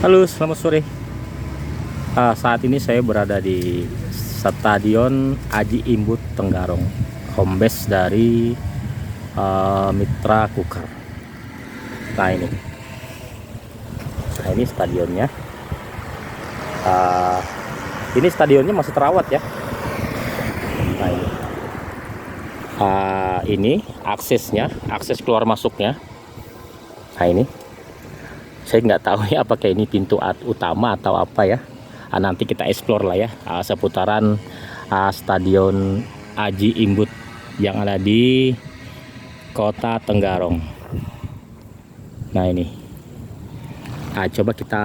Halo, selamat sore. Saat ini saya berada di Stadion Aji Imbut Tenggarong, home base dari Mitra Kukar. Nah ini stadionnya. Ah, ini stadionnya masih terawat ya. Nah ini aksesnya, akses keluar masuknya. Nah ini, saya nggak tahu ya apakah ini pintu utama atau apa ya. Nanti kita explore lah ya seputaran Stadion Aji Imbut yang ada di Kota Tenggarong. Nah ini, coba kita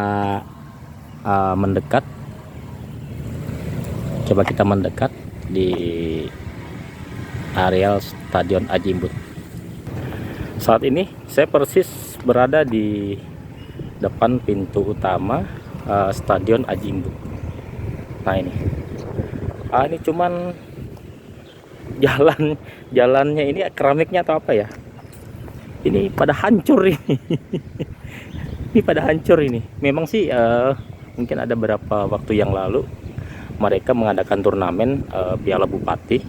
mendekat. Coba kita mendekat di areal Stadion Aji Imbut. Saat ini saya persis berada di depan pintu utama Stadion Aji Imbut. Nah ini cuman jalannya ini keramiknya atau apa ya? Ini pada hancur ini. Ini pada hancur ini. Memang sih mungkin ada beberapa waktu yang lalu mereka mengadakan turnamen Piala Bupati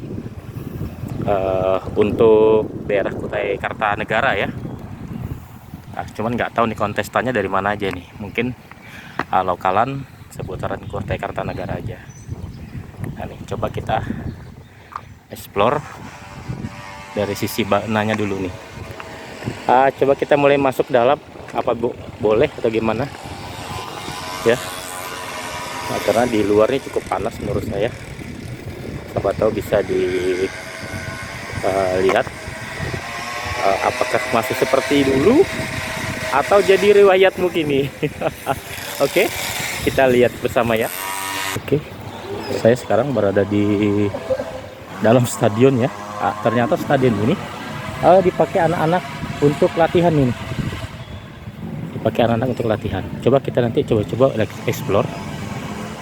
untuk daerah Kutai Kartanegara ya. Nah, cuman nggak tahu nih kontestannya dari mana aja nih. Mungkin lokalan seputaran Kutai Kartanegara aja. Nah nih, coba kita explore dari sisi bananya dulu nih. Coba kita mulai masuk dalam, apa boleh atau gimana ya. Nah, karena di luarnya cukup panas menurut saya. Siapa tahu bisa dilihat apakah masih seperti dulu atau jadi riwayatmu kini. Oke, kita lihat bersama ya. Oke, saya sekarang berada di dalam stadion ya. Ternyata stadion ini dipakai anak-anak untuk latihan ini. Dipakai anak-anak untuk latihan. Coba kita nanti coba explore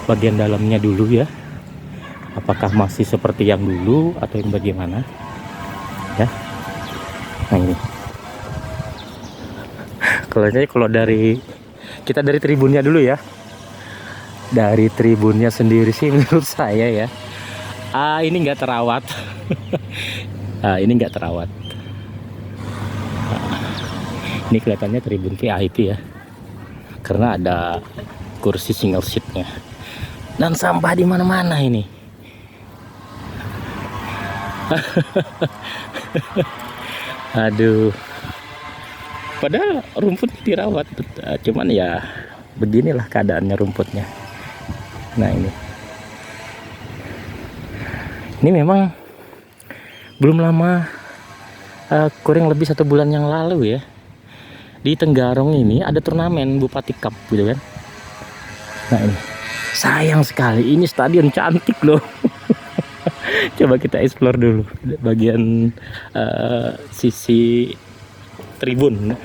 bagian dalamnya dulu ya. Apakah masih seperti yang dulu atau yang bagaimana? Ya. Nah ini. Kalau dari kita dari tribunnya dulu ya. Dari tribunnya sendiri sih menurut saya ya. Ini nggak terawat. Ini nggak terawat. Ini kelihatannya tribun VIP ya. Karena ada kursi single seatnya. Dan sampah di mana-mana ini. Aduh. Padahal rumputnya dirawat, cuman ya beginilah keadaannya rumputnya. Nah ini memang belum lama, kurang lebih 1 bulan yang lalu ya, di Tenggarong ini ada turnamen Bupati Cup gitu kan. Nah ini sayang sekali, ini stadion cantik loh. Coba kita explore dulu bagian sisi tribun.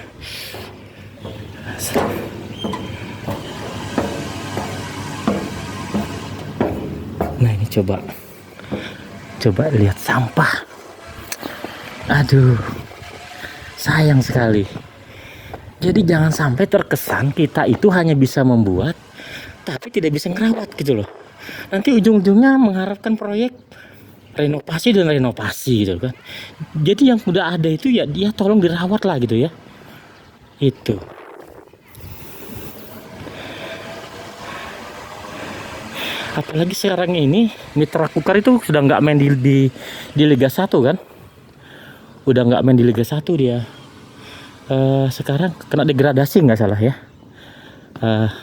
Nah ini coba lihat sampah. Aduh, sayang sekali. Jadi jangan sampai terkesan kita itu hanya bisa membuat tapi tidak bisa ngerawat gitu loh. Nanti ujung-ujungnya mengharapkan proyek renovasi dan renovasi gitu kan. Jadi yang udah ada itu ya dia tolong dirawat lah gitu ya. Itu. Apalagi sekarang ini Mitra Kukar itu sudah nggak main di Liga 1 kan. Udah nggak main di Liga 1 dia. Sekarang kena degradasi nggak salah ya.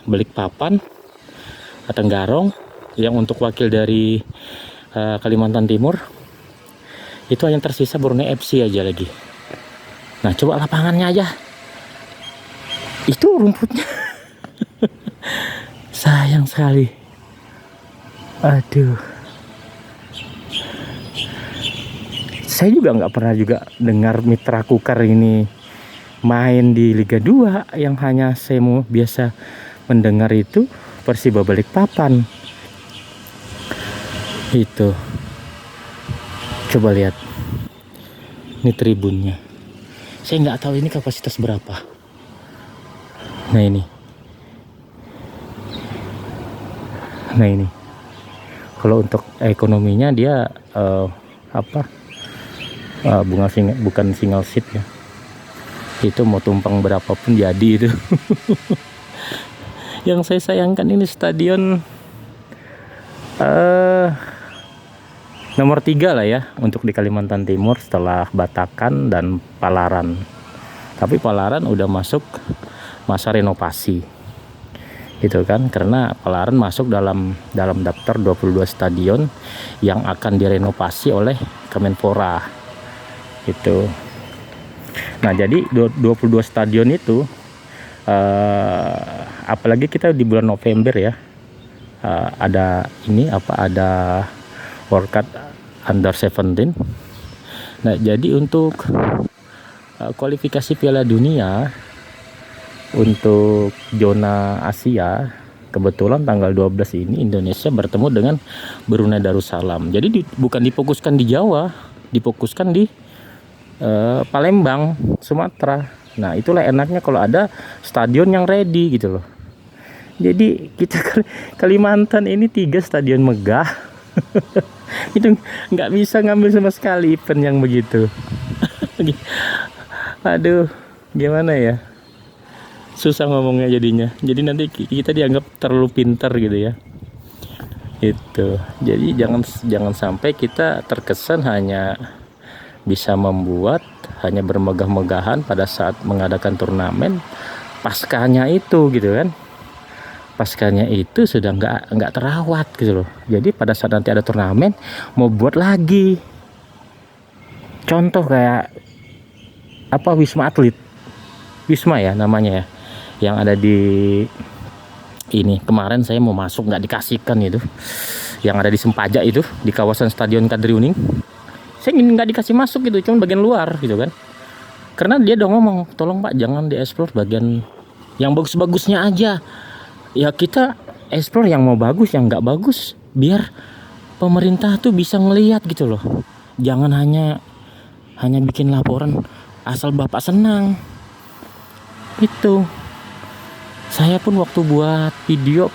Balikpapan, Tenggarong yang untuk wakil dari Kalimantan Timur itu hanya tersisa Borneo FC aja lagi. Nah coba lapangannya aja, itu rumputnya. Sayang sekali. Aduh, saya juga nggak pernah juga dengar Mitra Kukar ini main di Liga 2. Yang hanya saya mau biasa mendengar itu Persiba Balikpapan. Itu coba lihat ini tribunnya. Saya nggak tahu ini kapasitas berapa. Nah ini Nah ini, kalau untuk ekonominya dia bukan single seat ya, itu mau tumpang berapapun jadi itu. Yang saya sayangkan ini stadion nomor 3 lah ya untuk di Kalimantan Timur setelah Batakan dan Palaran. Tapi Palaran udah masuk masa renovasi gitu kan, karena Palaran masuk dalam daftar 22 stadion yang akan direnovasi oleh Kemenpora itu. Nah jadi 22 stadion itu apalagi kita di bulan November ya, ada World Cup Under 17. Nah jadi untuk kualifikasi Piala Dunia untuk zona Asia, kebetulan tanggal 12 ini Indonesia bertemu dengan Brunei Darussalam. Jadi bukan difokuskan di Jawa, difokuskan di Palembang, Sumatera. Nah itulah enaknya kalau ada stadion yang ready gitu loh. Jadi kita Kalimantan ini 3 stadion megah. Itu nggak bisa ngambil sama sekali event yang begitu. Aduh, gimana ya? Susah ngomongnya jadinya. Jadi nanti kita dianggap terlalu pintar gitu ya. Itu. Jadi jangan sampai kita terkesan hanya bisa membuat, hanya bermegah-megahan pada saat mengadakan turnamen. Paskanya itu gitu kan. Paskanya itu sudah nggak terawat gitu loh. Jadi pada saat nanti ada turnamen mau buat lagi. Contoh kayak Wisma Atlet. Wisma ya namanya ya. Yang ada di ini, kemarin saya mau masuk nggak dikasihkan itu, yang ada di Sempaja itu di kawasan Stadion Kadriuning. Saya nggak dikasih masuk gitu, cuma bagian luar gitu kan, karena dia udah ngomong tolong Pak jangan dieksplor bagian yang bagus-bagusnya aja ya, kita eksplor yang mau bagus yang nggak bagus biar pemerintah tuh bisa ngelihat gitu loh, jangan hanya bikin laporan asal Bapak senang itu. Saya pun waktu buat video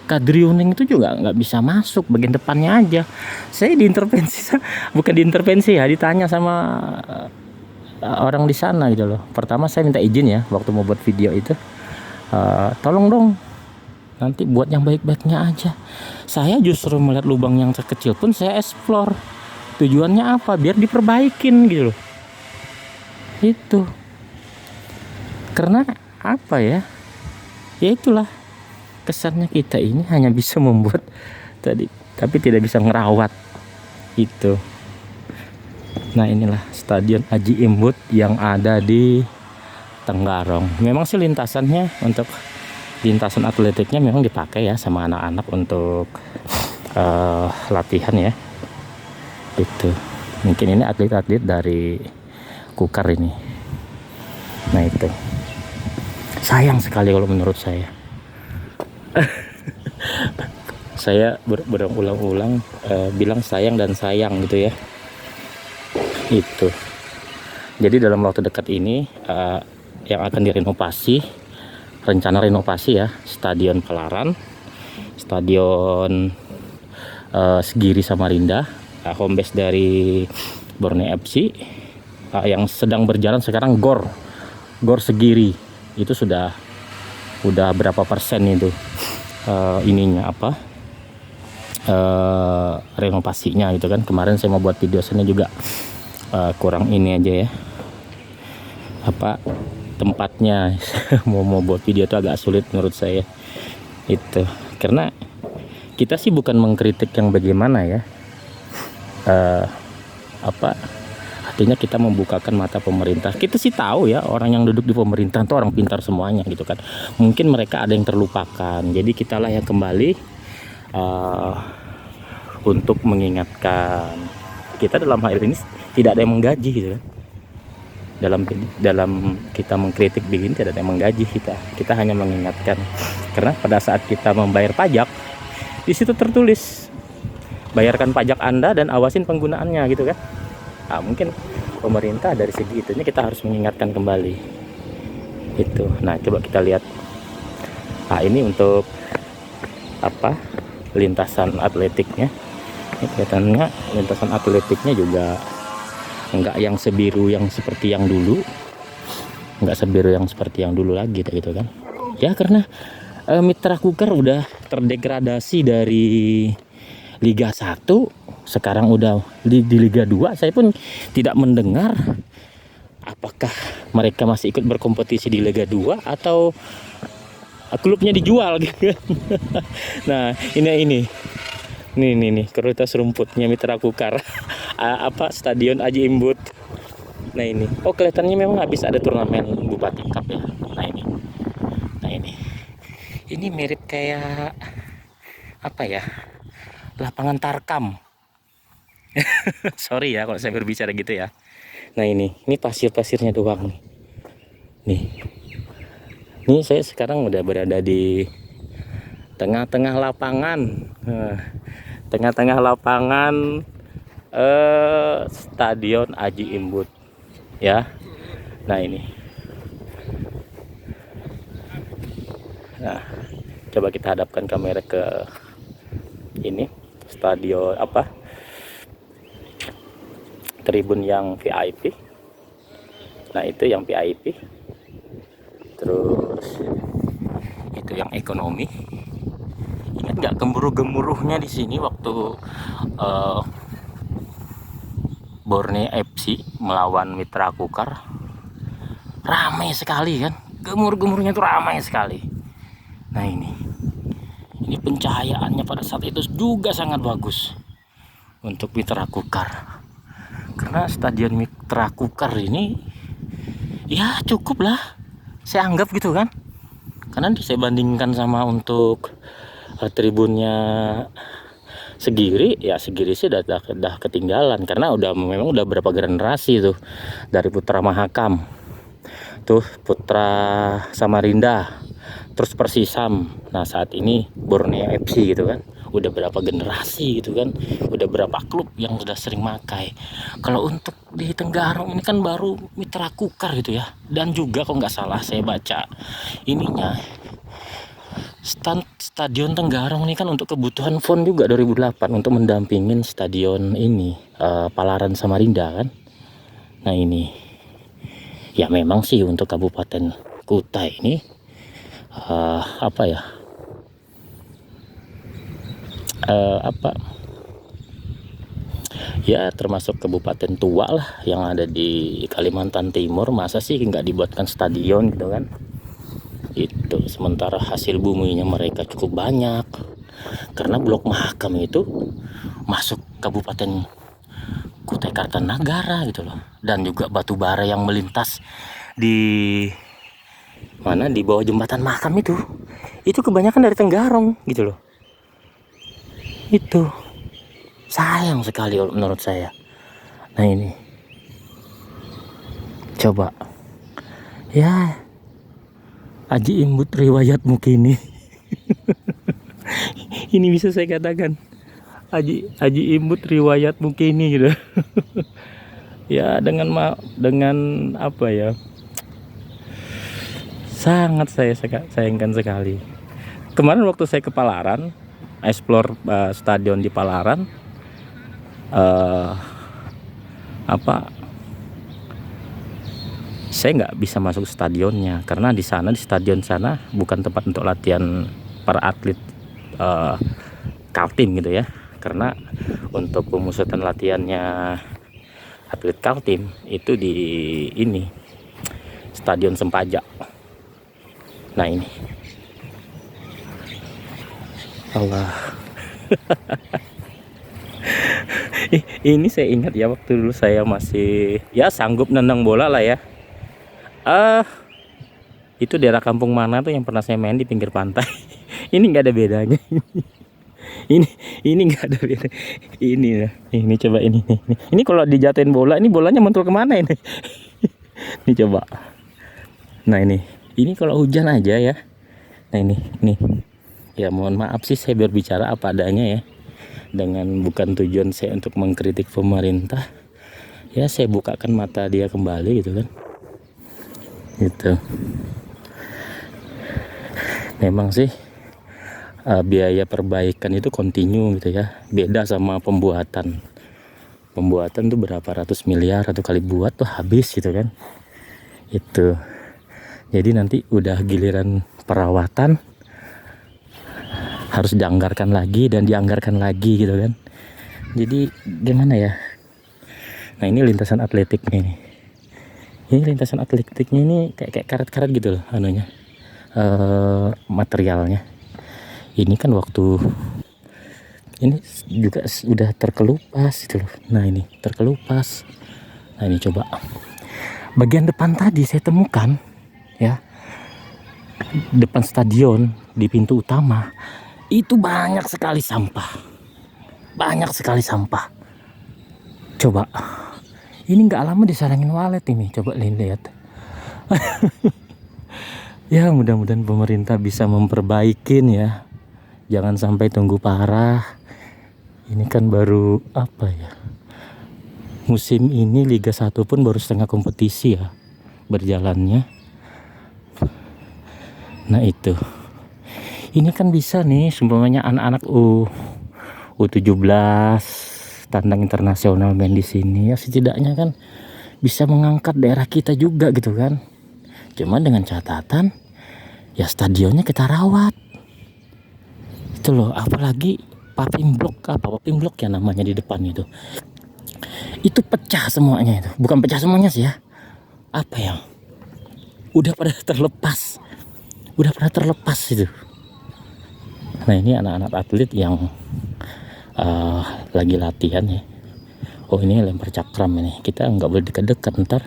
Kadriuning itu juga nggak bisa masuk bagian depannya aja. Saya diintervensi, bukan diintervensi ya, ditanya sama orang di sana gitu loh. Pertama saya minta izin ya waktu mau buat video itu, tolong dong nanti buat yang baik-baiknya aja. Saya justru melihat lubang yang terkecil pun saya explore. Tujuannya apa? Biar diperbaikin gitu loh. Itu. Karena apa ya? Ya itulah kesannya kita ini hanya bisa membuat tapi tidak bisa ngerawat itu. Nah inilah Stadion Haji Imbut yang ada di Tenggarong. Memang sih lintasannya untuk lintasan atletiknya memang dipakai ya sama anak-anak untuk latihan ya. Itu mungkin ini atlet-atlet dari Kukar ini. Nah itu sayang sekali kalau menurut saya. Saya berulang-ulang bilang sayang dan sayang gitu ya. Itu. Jadi dalam waktu dekat ini yang akan direnovasi, rencana renovasi ya, Stadion Palaran, Stadion Segiri Samarinda, home base dari Borneo FC, yang sedang berjalan sekarang Gor Segiri. Itu udah berapa persen itu renovasinya gitu kan. Kemarin saya mau buat video sana juga kurang ini aja ya, tempatnya. mau buat video itu agak sulit menurut saya itu, karena kita sih bukan mengkritik yang bagaimana ya, artinya kita membukakan mata pemerintah. Kita sih tahu ya, orang yang duduk di pemerintah itu orang pintar semuanya gitu kan. Mungkin mereka ada yang terlupakan. Jadi kitalah yang kembali untuk mengingatkan. Kita dalam hal ini tidak ada yang menggaji gitu kan. Dalam kita mengkritik begini tidak ada yang menggaji kita. Kita hanya mengingatkan. Karena pada saat kita membayar pajak, di situ tertulis bayarkan pajak Anda dan awasin penggunaannya gitu kan. Nah, mungkin pemerintah dari segi itunya kita harus mengingatkan kembali itu. Nah coba kita lihat, ini untuk lintasan atletiknya. Ini kelihatannya lintasan atletiknya juga enggak yang sebiru yang seperti yang dulu, enggak sebiru yang seperti yang dulu lagi gitu kan ya, karena Mitra Kukar udah terdegradasi dari Liga 1, sekarang udah di Liga 2. Saya pun tidak mendengar apakah mereka masih ikut berkompetisi di Liga 2 atau klubnya dijual gitu. Nah, ini nih kualitas rumputnya Mitra Kukar. Stadion Aji Imbut. Nah ini, kelihatannya memang habis ada turnamen Bupati Cup ya. Nah ini mirip kayak apa ya, lapangan Tarkam. Sorry ya kalau saya berbicara gitu ya. Nah ini pasir-pasirnya doang nih. Ini saya sekarang udah berada di tengah-tengah lapangan. Tengah-tengah lapangan Stadion Aji Imbut ya. Nah ini. Nah, coba kita hadapkan kamera ke ini stadion tribun yang VIP. Nah itu yang VIP. Terus itu yang ekonomi. Ingat nggak gemuruh-gemuruhnya di sini waktu Borneo FC melawan Mitra Kukar? Ramai sekali kan, gemur-gemurnya tuh ramai sekali. Nah ini pencahayaannya pada saat itu juga sangat bagus untuk Mitra Kukar, karena stadion Mitra Kukar ini ya cukup lah saya anggap gitu kan, karena saya bandingkan sama untuk tribunnya Segiri sih udah ketinggalan, karena memang udah berapa generasi tuh, dari Putra Mahakam tuh, Putra Samarinda, terus Persisam. Nah saat ini Borneo FC gitu kan, udah berapa generasi gitu kan, udah berapa klub yang udah sering makai. Kalau untuk di Tenggarong ini kan baru Mitra Kukar gitu ya, dan juga kalau nggak salah saya baca ininya Stadion Tenggarong ini kan untuk kebutuhan FON juga 2008 untuk mendampingin stadion ini Palaran Samarinda kan. Nah ini ya memang sih untuk Kabupaten Kutai ini ya termasuk kabupaten tua lah yang ada di Kalimantan Timur. Masa sih nggak dibuatkan stadion gitu kan, itu sementara hasil buminya mereka cukup banyak, karena Blok Mahakam itu masuk Kabupaten Kutai Kartanagara gitu loh, dan juga batu bara yang melintas di bawah jembatan Mahakam itu kebanyakan dari Tenggarong gitu loh. Itu sayang sekali menurut saya. Nah ini coba ya, Aji Imbut riwayatmu kini. Ini bisa saya katakan Aji Imbut riwayatmu kini gitu. Ya dengan apa ya, sangat saya sayangkan sekali. Kemarin waktu saya ke Palaran, explore stadion di Palaran, saya nggak bisa masuk stadionnya, karena di stadion sana bukan tempat untuk latihan para atlet Kaltim gitu ya, karena untuk pemusatan latihannya atlet Kaltim itu di ini Stadion Sempaja. Nah ini Allah. Ini saya ingat ya, waktu dulu saya masih ya sanggup nendang bola lah ya. Itu daerah kampung mana tuh yang pernah saya main di pinggir pantai. Ini nggak ada bedanya. ini nggak ada beda. Ini coba ini. Ini kalau dijatuhin bola, ini bolanya mantul kemana ini? Ini coba. Nah ini kalau hujan aja ya. Nah ini. Ya mohon maaf sih saya berbicara apa adanya ya, dengan bukan tujuan saya untuk mengkritik pemerintah. Ya saya bukakan mata dia kembali gitu kan. Gitu. Memang sih biaya perbaikan itu kontinu gitu ya, beda sama pembuatan. Pembuatan tuh berapa ratus miliar, atau kali buat tuh habis gitu kan. Itu jadi nanti udah giliran perawatan harus dianggarkan lagi dan dianggarkan lagi gitu kan. Jadi gimana ya. Nah ini lintasan atletiknya ini. Ini lintasan atletiknya ini kayak karet-karet gitu loh anunya, materialnya. Ini kan waktu ini juga sudah terkelupas gitu loh. Nah ini terkelupas. Nah ini coba bagian depan tadi saya temukan ya, depan stadion di pintu utama itu banyak sekali sampah, banyak sekali sampah. Coba ini nggak lama disarangin walet ini, coba lihat. Ya mudah-mudahan pemerintah bisa memperbaikin ya, jangan sampai tunggu parah. Ini kan baru apa ya, musim ini Liga 1 pun baru setengah kompetisi ya berjalannya. Nah itu, ini kan bisa nih seumpamanya anak-anak U17 tandang internasional main di sini ya, setidaknya kan bisa mengangkat daerah kita juga gitu kan. Cuman dengan catatan ya stadionnya kita rawat. Itu loh, apalagi paving block ya namanya di depan itu. Itu pecah semuanya itu. Bukan pecah semuanya sih ya. Apa ya? Udah pada terlepas. Itu. Nah ini anak-anak atlet yang lagi latihan ya. Oh ini lempar cakram ini. Kita nggak boleh dekat-dekat, ntar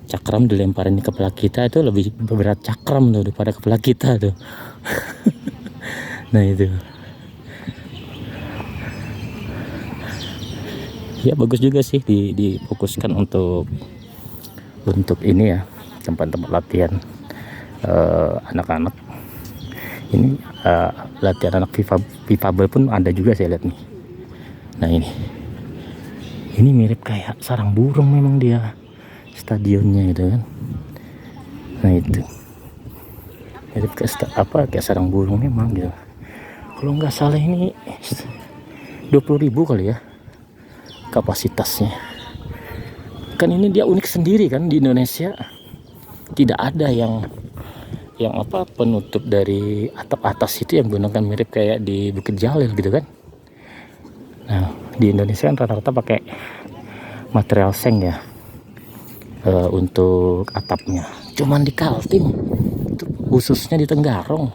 cakram dilemparin di kepala kita itu lebih berat cakram tuh daripada kepala kita tuh. Nah itu. Ya bagus juga sih difokuskan untuk ini ya, tempat-tempat latihan anak-anak. Ini latihan anak Fifabel pun ada juga saya lihat nih. Nah ini mirip kayak sarang burung memang dia stadionnya gitu kan. Nah itu mirip kayak sarang burung memang gitu. Kalau nggak salah ini 20.000 kali ya kapasitasnya. Kan ini dia unik sendiri kan, di Indonesia tidak ada yang penutup dari atap atas itu yang menggunakan mirip kayak di Bukit Jalil gitu kan. Nah di Indonesia kan rata-rata pakai material seng ya untuk atapnya. Cuman di Kaltim khususnya di Tenggarong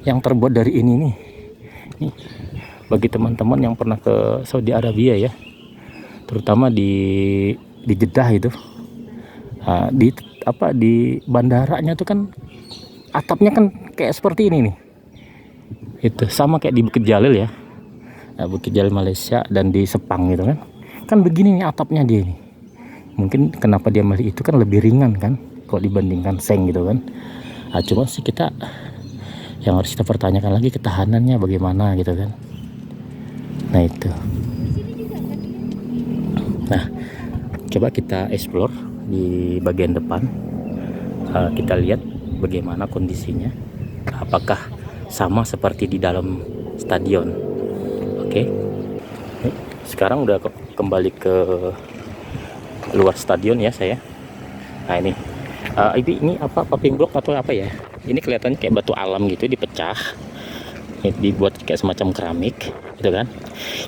yang terbuat dari ini nih. Bagi teman-teman yang pernah ke Saudi Arabia ya, terutama di Jeddah itu, di bandaranya tuh kan atapnya kan kayak seperti ini nih. Itu sama kayak di Bukit Jalil ya, Bukit Jalil Malaysia dan di Sepang gitu kan begini nih atapnya dia nih. Mungkin kenapa dia milih itu kan lebih ringan kan kalau dibandingkan seng gitu kan. Cuma sih kita yang harus kita pertanyakan lagi ketahanannya bagaimana gitu kan. Nah itu. Nah coba kita explore di bagian depan, kita lihat bagaimana kondisinya, apakah sama seperti di dalam stadion. Oke. Sekarang udah kembali ke luar stadion ya saya. Nah ini apa, paving block atau apa ya, ini kelihatannya kayak batu alam gitu dipecah, dibuat kayak semacam keramik gitu kan.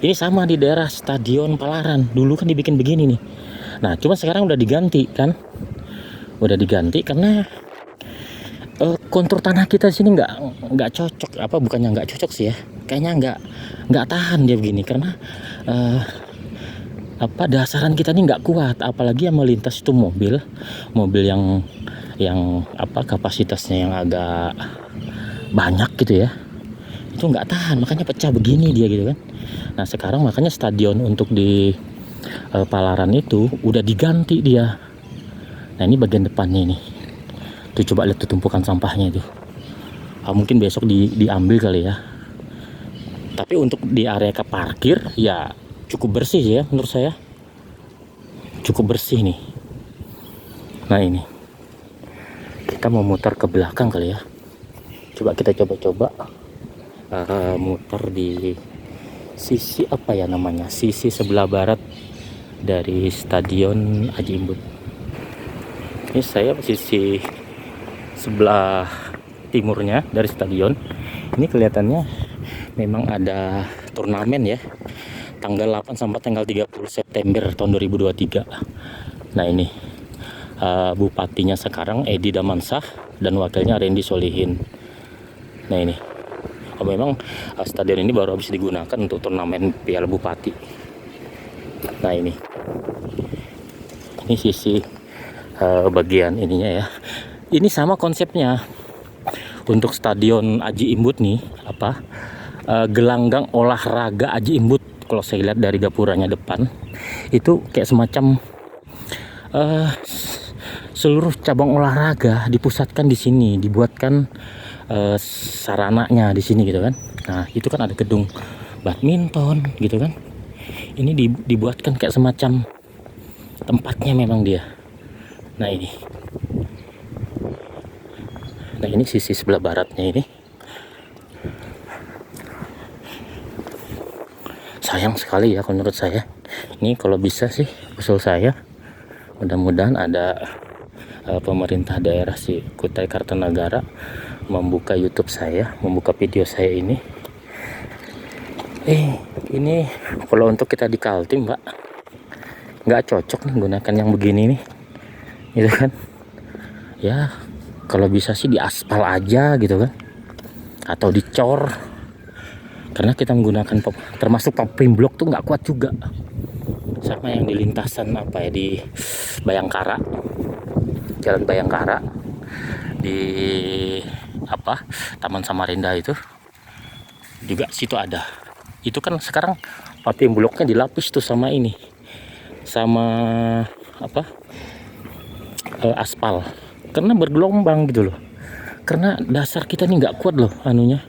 Ini sama di daerah Stadion Palaran, dulu kan dibikin begini nih. Nah cuma sekarang udah diganti kan, karena kontur tanah kita di sini nggak cocok, bukannya nggak cocok sih ya, kayaknya nggak tahan dia begini karena dasaran kita ini nggak kuat, apalagi yang melintas itu mobil yang kapasitasnya yang agak banyak gitu ya, itu nggak tahan, makanya pecah begini dia gitu kan. Nah sekarang makanya stadion untuk di Palaran itu udah diganti dia. Nah ini bagian depannya ini tuh, coba lihat tuh tumpukan sampahnya itu. Mungkin besok diambil kali ya, tapi untuk di area ke parkir ya cukup bersih ya, menurut saya cukup bersih nih. Nah ini kita mau mutar ke belakang kali ya, coba kita coba muter di sisi apa ya namanya, sisi sebelah barat dari Stadion Aji Imbut. Ini saya sisi sebelah timurnya dari stadion. Ini kelihatannya memang ada turnamen ya, tanggal 8 sampai tanggal 30 September tahun 2023. Nah ini bupatinya sekarang Edi Damansah dan wakilnya Randy Solihin. Nah ini memang stadion ini baru habis digunakan untuk turnamen Piala Bupati. Nah ini sisi bagian ininya ya. Ini sama konsepnya untuk Stadion Aji Imbut nih, gelanggang olahraga Aji Imbut. Kalau saya lihat dari gapuranya depan itu kayak semacam seluruh cabang olahraga dipusatkan di sini, dibuatkan sarananya di sini gitu kan. Nah itu kan ada gedung badminton gitu kan. Ini dibuatkan kayak semacam tempatnya memang dia. Nah ini sisi sebelah baratnya ini. Sayang sekali ya menurut saya. Ini kalau bisa sih usul saya, mudah-mudahan ada pemerintah daerah si Kutai Kartanagara membuka YouTube saya, membuka video saya ini. Ini kalau untuk kita di Kaltim, Pak, nggak cocok nih gunakan yang begini nih, gitu kan? Ya, kalau bisa sih di aspal aja gitu kan, atau dicor. Karena kita menggunakan termasuk paving block tuh nggak kuat juga, sama yang di lintasan di Bayangkara, Jalan Bayangkara di Taman Samarinda itu juga situ ada. Itu kan sekarang paving blocknya dilapis tuh sama aspal, karena bergelombang gitu loh. Karena dasar kita nih nggak kuat loh anunya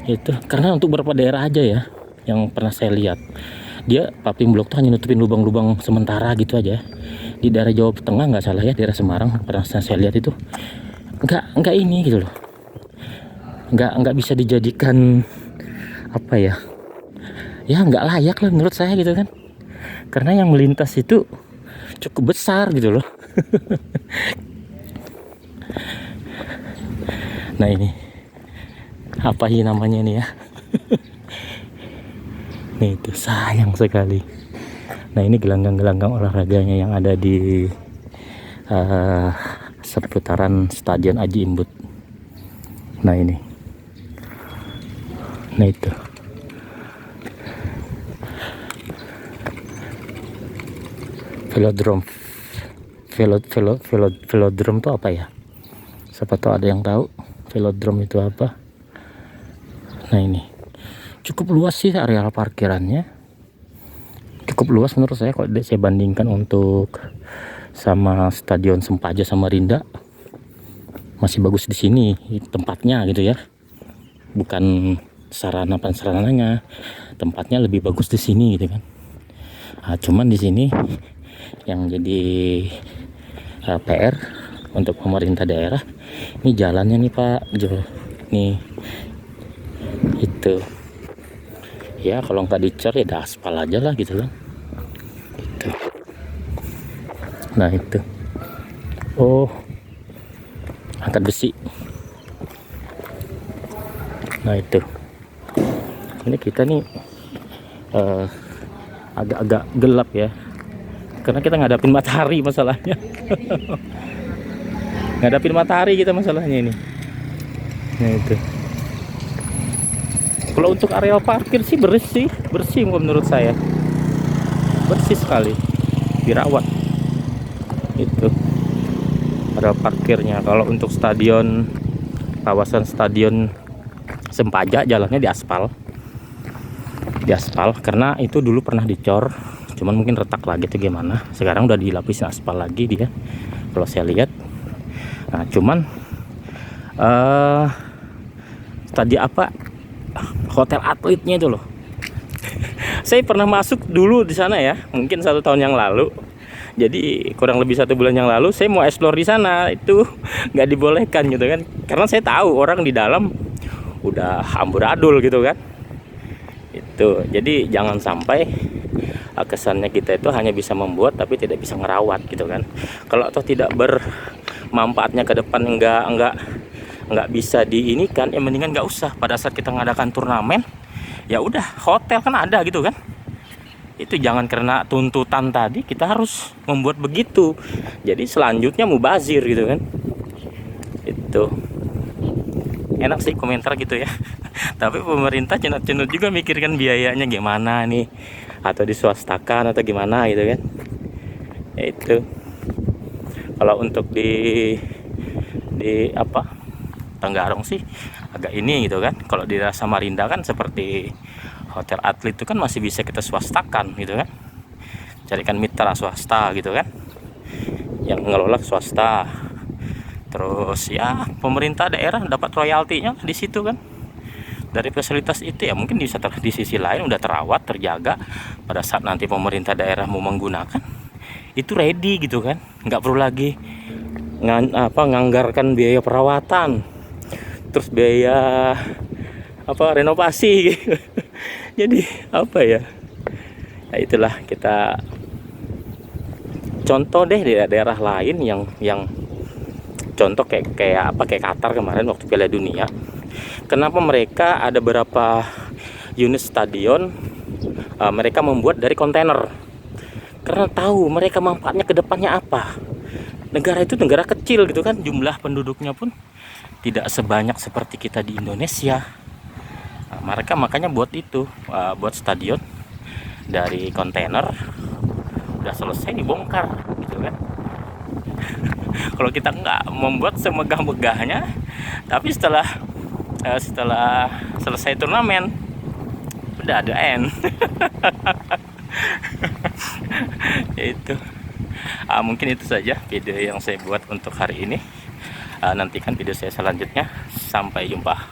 itu. Karena untuk beberapa daerah aja ya yang pernah saya lihat, dia paving block tuh hanya nutupin lubang-lubang sementara gitu aja. Di daerah Jawa Tengah nggak salah ya, daerah Semarang pernah saya lihat itu nggak ini gitu loh, nggak bisa dijadikan nggak layak lah menurut saya gitu kan. Karena yang melintas itu cukup besar gitu loh. Nah ini namanya nih ya. Nih itu sayang sekali. Nah ini gelanggang-gelanggang olahraganya yang ada di seputaran Stadion Aji Imbut. Nah ini, nah itu. Velodrome itu apa ya? Siapa tahu ada yang tahu velodrome itu apa. Nah ini cukup luas sih areal parkirannya, cukup luas menurut saya kalau saya bandingkan untuk sama Stadion Sempaja Samarinda. Masih bagus di sini tempatnya gitu ya, bukan sarananya, tempatnya lebih bagus di sini gitu kan. Nah, cuman di sini yang jadi PR untuk pemerintah daerah, ini jalannya nih Pak Jo, nih itu ya, kalau nggak dicor ya ada aspal aja lah gitu kan. Itu. Nah itu, angkat besi. Nah itu, ini kita nih agak-agak gelap ya, karena kita ngadapin matahari masalahnya. Ngadapin matahari kita masalahnya ini. Nah itu. Kalau untuk areal parkir sih bersih menurut saya, bersih sekali, dirawat itu areal parkirnya. Kalau untuk stadion, kawasan Stadion Sempaja, jalannya di aspal karena itu dulu pernah dicor, cuman mungkin retak lagi tuh gimana. Sekarang udah dilapisin aspal lagi dia, kalau saya lihat. Nah cuman hotel atletnya itu loh, saya pernah masuk dulu di sana ya, mungkin 1 tahun yang lalu. Jadi kurang lebih 1 bulan yang lalu saya mau explore di sana, itu nggak dibolehkan gitu kan, karena saya tahu orang di dalam udah amburadul gitu kan. Itu jadi jangan sampai kesannya kita itu hanya bisa membuat tapi tidak bisa ngerawat gitu kan. Kalau atau tidak bermanfaatnya ke depan, nggak bisa diinikan, ya mendingan nggak usah. Pada saat kita ngadakan turnamen, ya udah, hotel kan ada gitu kan. Itu jangan karena tuntutan tadi kita harus membuat begitu, jadi selanjutnya mubazir gitu kan. Itu enak sih komentar gitu ya. Tapi pemerintah cenut-cenut juga mikirkan biayanya gimana nih, atau diswastakan atau gimana gitu kan. Ya itu kalau untuk di apa, Tenggarong sih agak ini gitu kan. Kalau di daerah Samarinda kan seperti hotel atlet itu kan masih bisa kita swastakan gitu kan, carikan mitra swasta gitu kan, yang ngelola swasta. Terus ya pemerintah daerah dapat royaltinya di situ kan, dari fasilitas itu. Ya mungkin di sisi lain udah terawat, terjaga. Pada saat nanti pemerintah daerah mau menggunakan, itu ready gitu kan, nggak perlu lagi nganggarkan biaya perawatan, terus biaya renovasi gitu. Jadi apa ya, nah itulah, kita contoh deh di daerah lain yang contoh kayak Qatar kemarin waktu Piala Dunia. Kenapa mereka ada beberapa unit stadion mereka membuat dari kontainer? Karena tahu mereka manfaatnya ke depannya apa. Negara itu negara kecil gitu kan, jumlah penduduknya pun tidak sebanyak seperti kita di Indonesia. Nah, mereka makanya buat itu, buat stadion dari kontainer, udah selesai dibongkar gitu kan. Kalau kita nggak membuat semegah-megahnya, tapi setelah selesai turnamen udah ada end. Itu mungkin itu saja video yang saya buat untuk hari ini. Nantikan video saya selanjutnya. Sampai jumpa.